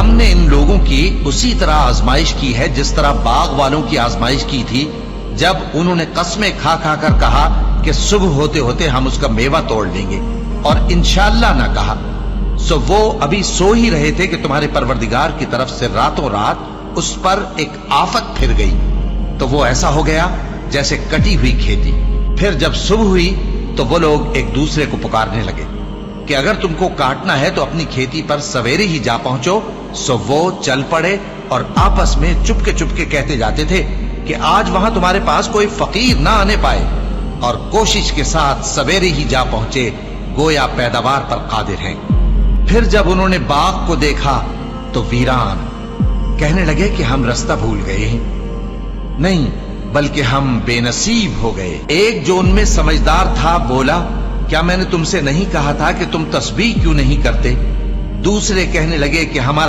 हमने इन लोगों की उसी तरह आजमाइश की है जिस तरह बाग वालों की आजमाइश की थी जब उन्होंने कस्में खा खा कर कहा कि सुबह होते होते हम उसका मेवा तोड़ लेंगे और इंशाअल्लाह ना कहा। सो वो अभी सो ही रहे थे कि तुम्हारे परवरदिगार की तरफ से रातों रात उस पर एक आफत फिर गई, तो वो ऐसा हो गया जैसे कटी हुई खेती। फिर जब सुबह हुई तो वो लोग एक दूसरे को पुकारने लगे कि अगर तुमको काटना है तो अपनी खेती पर सवेरे ही जा पहुंचो। सो वो चल पड़े और आपस में चुपके चुपके कहते जाते थे कि आज वहां तुम्हारे पास कोई फकीर ना आने पाए, और कोशिश के साथ सवेरे ही जा पहुंचे, गोया पैदावार पर कादिर हैं। फिर जब उन्होंने बाग को देखा तो वीरान, कहने लगे कि हम रास्ता भूल गए हैं, नहीं बल्कि हम बेनसीब हो गए। एक जो उनमें समझदार था बोला, क्या मैंने तुमसे नहीं कहा था कि तुम तस्बीह क्यों नहीं करते? दूसरे कहने लगे कि हमारा